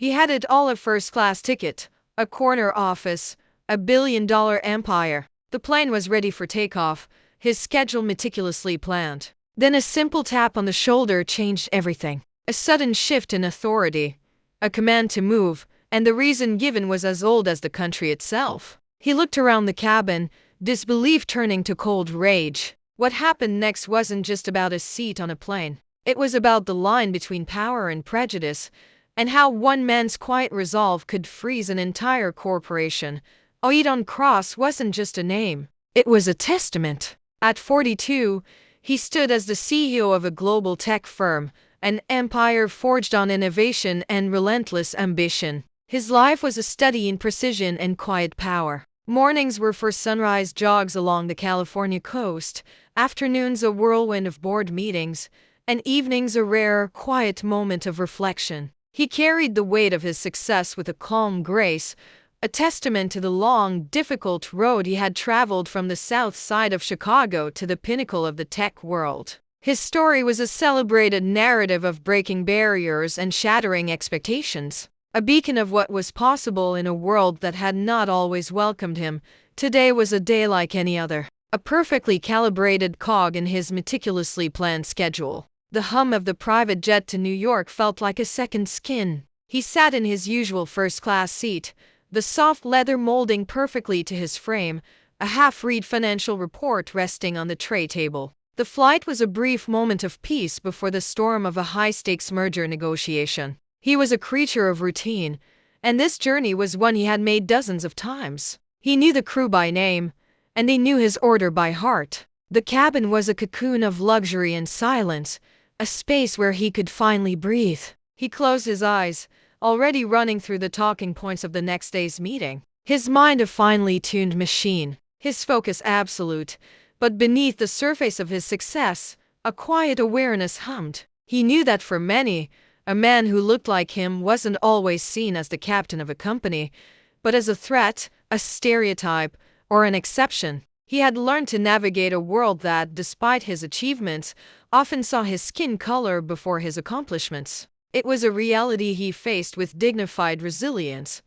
He had it all: a first-class ticket, a corner office, a billion-dollar empire. The plane was ready for takeoff, his schedule meticulously planned. Then a simple tap on the shoulder changed everything. A sudden shift in authority, a command to move, and the reason given was as old as the country itself. He looked around the cabin, disbelief turning to cold rage. What happened next wasn't just about a seat on a plane. It was about the line between power and prejudice, and how one man's quiet resolve could freeze an entire corporation. Aidon Cross wasn't just a name, it was a testament. At 42, he stood as the CEO of a global tech firm, an empire forged on innovation and relentless ambition. His life was a study in precision and quiet power. Mornings were for sunrise jogs along the California coast, afternoons a whirlwind of board meetings, and evenings a rare, quiet moment of reflection. He carried the weight of his success with a calm grace, a testament to the long, difficult road he had traveled from the south side of Chicago to the pinnacle of the tech world. His story was a celebrated narrative of breaking barriers and shattering expectations, a beacon of what was possible in a world that had not always welcomed him. Today was a day like any other, a perfectly calibrated cog in his meticulously planned schedule. The hum of the private jet to New York felt like a second skin. He sat in his usual first-class seat, the soft leather molding perfectly to his frame, a half-read financial report resting on the tray table. The flight was a brief moment of peace before the storm of a high-stakes merger negotiation. He was a creature of routine, and this journey was one he had made dozens of times. He knew the crew by name, and they knew his order by heart. The cabin was a cocoon of luxury and silence, a space where he could finally breathe. He closed his eyes, already running through the talking points of the next day's meeting. His mind a finely tuned machine, his focus absolute, but beneath the surface of his success, a quiet awareness hummed. He knew that for many, a man who looked like him wasn't always seen as the captain of a company, but as a threat, a stereotype, or an exception. He had learned to navigate a world that, despite his achievements, often saw his skin color before his accomplishments. It was a reality he faced with dignified resilience,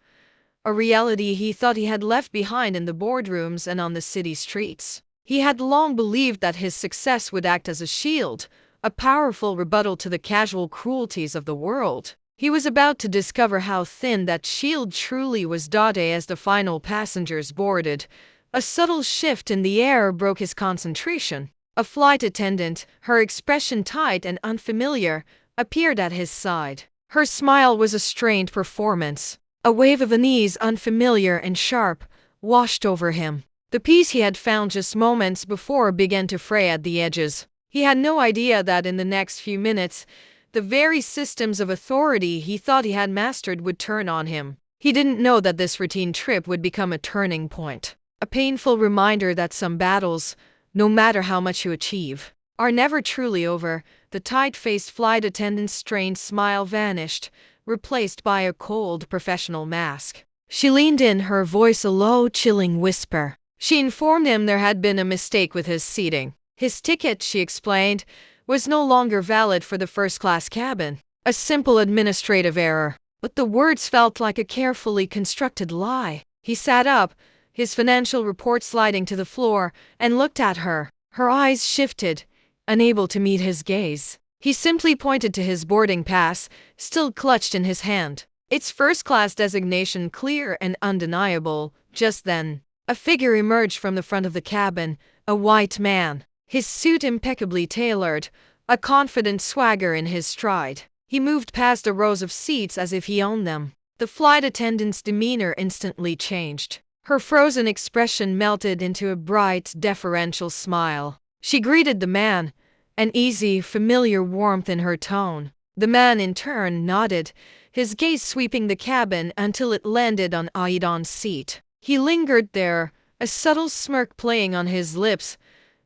a reality he thought he had left behind in the boardrooms and on the city streets. He had long believed that his success would act as a shield, a powerful rebuttal to the casual cruelties of the world. He was about to discover how thin that shield truly was. As the final passengers boarded, a subtle shift in the air broke his concentration. A flight attendant, her expression tight and unfamiliar, appeared at his side. Her smile was a strained performance. A wave of unease, unfamiliar and sharp, washed over him. The peace he had found just moments before began to fray at the edges. He had no idea that in the next few minutes, the very systems of authority he thought he had mastered would turn on him. He didn't know that this routine trip would become a turning point, a painful reminder that some battles, no matter how much you achieve, are never truly over. The tight-faced flight attendant's strained smile vanished, replaced by a cold, professional mask. She leaned in, her voice a low, chilling whisper. She informed him there had been a mistake with his seating. His ticket, she explained, was no longer valid for the first-class cabin. A simple administrative error. But the words felt like a carefully constructed lie. He sat up, his financial report sliding to the floor, and looked at her. Her eyes shifted, unable to meet his gaze. He simply pointed to his boarding pass, still clutched in his hand. Its first-class designation clear and undeniable. Just then, a figure emerged from the front of the cabin, a white man, his suit impeccably tailored, a confident swagger in his stride. He moved past the rows of seats as if he owned them. The flight attendant's demeanor instantly changed. Her frozen expression melted into a bright, deferential smile. She greeted the man, an easy, familiar warmth in her tone. The man in turn nodded, his gaze sweeping the cabin until it landed on Aidon's seat. He lingered there, a subtle smirk playing on his lips,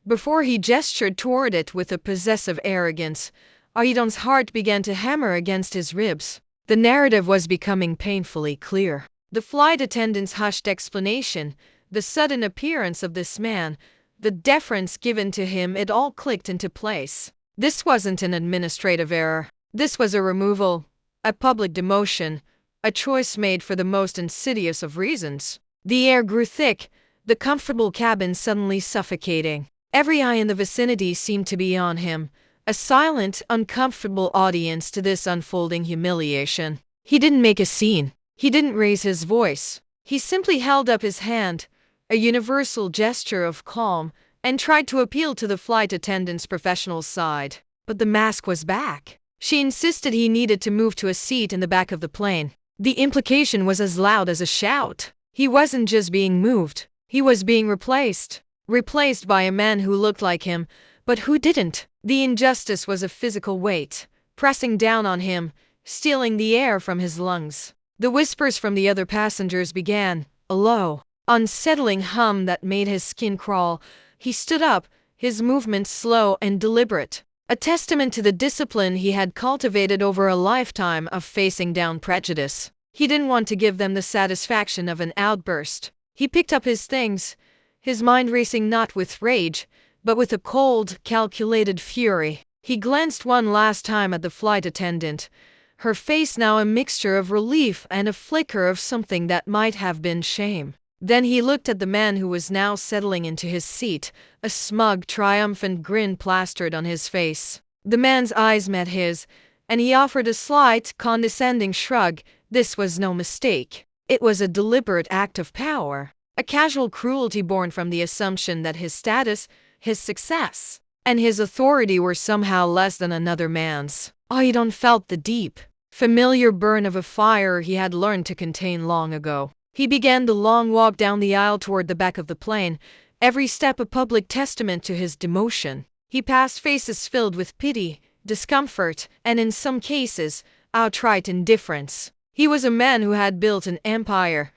before he gestured toward it with a possessive arrogance. Aidon's heart began to hammer against his ribs. The narrative was becoming painfully clear. The flight attendant's hushed explanation, the sudden appearance of this man, the deference given to him, it all clicked into place. This wasn't an administrative error. This was a removal, a public demotion, a choice made for the most insidious of reasons. The air grew thick, the comfortable cabin suddenly suffocating. Every eye in the vicinity seemed to be on him, a silent, uncomfortable audience to this unfolding humiliation. He didn't make a scene. He didn't raise his voice. He simply held up his hand, a universal gesture of calm, and tried to appeal to the flight attendant's professional side. But the mask was back. She insisted he needed to move to a seat in the back of the plane. The implication was as loud as a shout. He wasn't just being moved, he was being replaced. Replaced by a man who looked like him, but who didn't. The injustice was a physical weight, pressing down on him, stealing the air from his lungs. The whispers from the other passengers began, a low, unsettling hum that made his skin crawl. He stood up, his movements slow and deliberate, a testament to the discipline he had cultivated over a lifetime of facing down prejudice. He didn't want to give them the satisfaction of an outburst. He picked up his things, his mind racing not with rage, but with a cold, calculated fury. He glanced one last time at the flight attendant, her face now a mixture of relief and a flicker of something that might have been shame. Then he looked at the man who was now settling into his seat, a smug, triumphant grin plastered on his face. The man's eyes met his, and he offered a slight, condescending shrug. This was no mistake. It was a deliberate act of power, a casual cruelty born from the assumption that his status, his success, and his authority were somehow less than another man's. Aidon felt the deep, familiar burn of a fire he had learned to contain long ago. He began the long walk down the aisle toward the back of the plane, every step a public testament to his demotion. He passed faces filled with pity, discomfort, and in some cases, outright indifference. He was a man who had built an empire.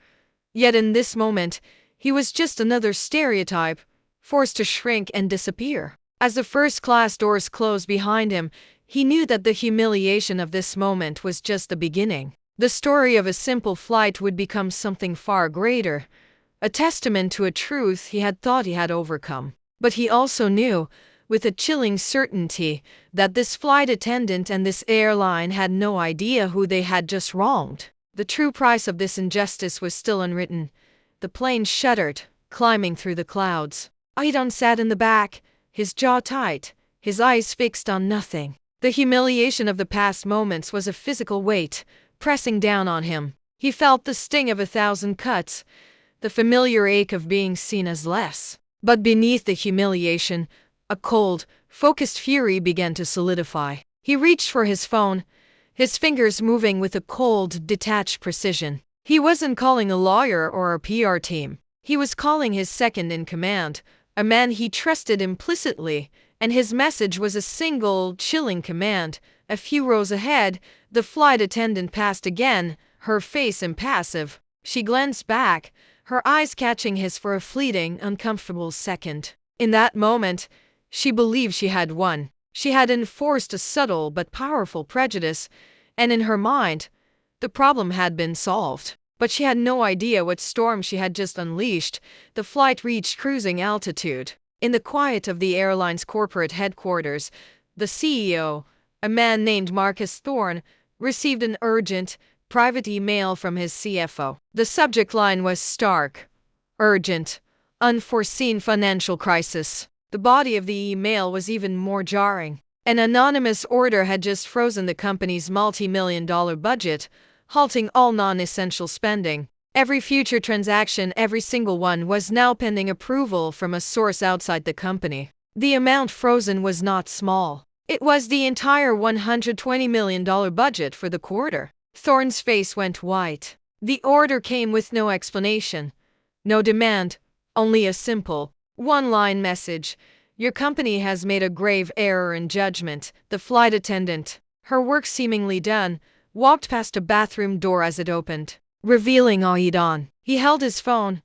Yet in this moment, he was just another stereotype, forced to shrink and disappear. As the first-class doors closed behind him, he knew that the humiliation of this moment was just the beginning. The story of a simple flight would become something far greater, a testament to a truth he had thought he had overcome. But he also knew, with a chilling certainty, that this flight attendant and this airline had no idea who they had just wronged. The true price of this injustice was still unwritten. The plane shuddered, climbing through the clouds. Aidon sat in the back, his jaw tight, his eyes fixed on nothing. The humiliation of the past moments was a physical weight, pressing down on him. He felt the sting of 1,000 cuts, the familiar ache of being seen as less. But beneath the humiliation, a cold, focused fury began to solidify. He reached for his phone, his fingers moving with a cold, detached precision. He wasn't calling a lawyer or a PR team. He was calling his second-in-command, a man he trusted implicitly, and his message was a single, chilling command. A few rows ahead, the flight attendant passed again, her face impassive. She glanced back, her eyes catching his for a fleeting, uncomfortable second. In that moment, she believed she had won. She had enforced a subtle but powerful prejudice, and in her mind, the problem had been solved. But she had no idea what storm she had just unleashed. The flight reached cruising altitude. In the quiet of the airline's corporate headquarters, the CEO, a man named Marcus Thorne, received an urgent, private email from his CFO. The subject line was stark, urgent, unforeseen financial crisis. The body of the email was even more jarring. An anonymous order had just frozen the company's multi-million-dollar budget, halting all non-essential spending. Every future transaction, every single one, was now pending approval from a source outside the company. The amount frozen was not small. It was the entire $120 million budget for the quarter. Thorne's face went white. The order came with no explanation, no demand, only a simple, one-line message. Your company has made a grave error in judgment. The flight attendant, her work seemingly done, walked past a bathroom door as it opened, revealing Aidon. He held his phone,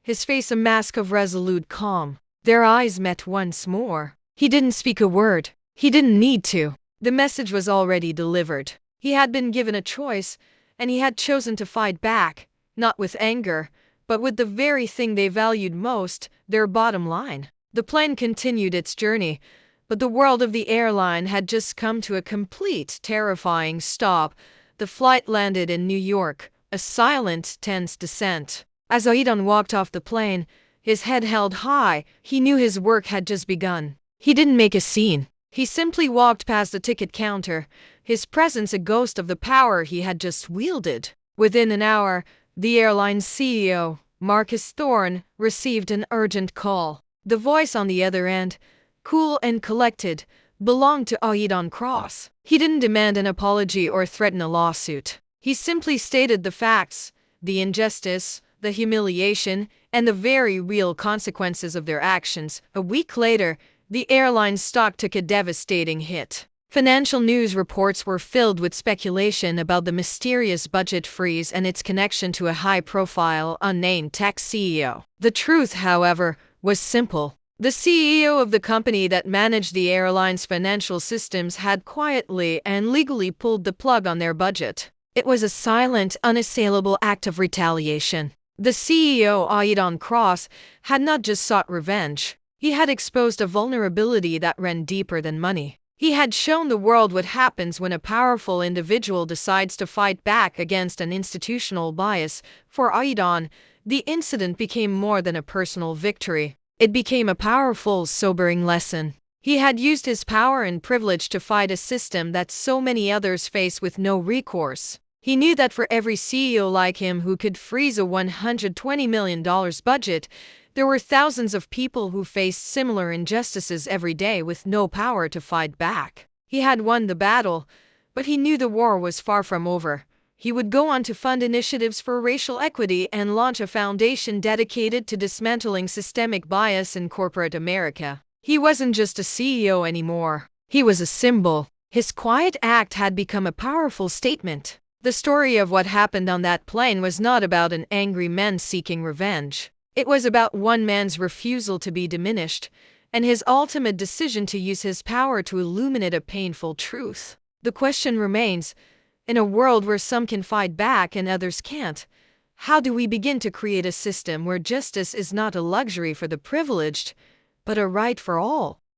his face a mask of resolute calm. Their eyes met once more. He didn't speak a word. He didn't need to. The message was already delivered. He had been given a choice, and he had chosen to fight back, not with anger, but with the very thing they valued most, their bottom line. The plane continued its journey, but the world of the airline had just come to a complete, terrifying stop. The flight landed in New York, a silent, tense descent. As Aidan walked off the plane, his head held high, he knew his work had just begun. He didn't make a scene. He simply walked past the ticket counter, his presence a ghost of the power he had just wielded. Within an hour, the airline's CEO, Marcus Thorne, received an urgent call. The voice on the other end, cool and collected, belonged to Aidan Cross. He didn't demand an apology or threaten a lawsuit. He simply stated the facts, the injustice, the humiliation, and the very real consequences of their actions. A week later, the airline's stock took a devastating hit. Financial news reports were filled with speculation about the mysterious budget freeze and its connection to a high-profile, unnamed tech CEO. The truth, however, was simple. The CEO of the company that managed the airline's financial systems had quietly and legally pulled the plug on their budget. It was a silent, unassailable act of retaliation. The CEO, Aidan Cross, had not just sought revenge. He had exposed a vulnerability that ran deeper than money. He had shown the world what happens when a powerful individual decides to fight back against an institutional bias. For Aidan, the incident became more than a personal victory. It became a powerful, sobering lesson. He had used his power and privilege to fight a system that so many others face with no recourse. He knew that for every CEO like him who could freeze a $120 million budget, there were thousands of people who faced similar injustices every day with no power to fight back. He had won the battle, but he knew the war was far from over. He would go on to fund initiatives for racial equity and launch a foundation dedicated to dismantling systemic bias in corporate America. He wasn't just a CEO anymore. He was a symbol. His quiet act had become a powerful statement. The story of what happened on that plane was not about an angry man seeking revenge. It was about one man's refusal to be diminished, and his ultimate decision to use his power to illuminate a painful truth. The question remains, in a world where some can fight back and others can't, how do we begin to create a system where justice is not a luxury for the privileged, but a right for all?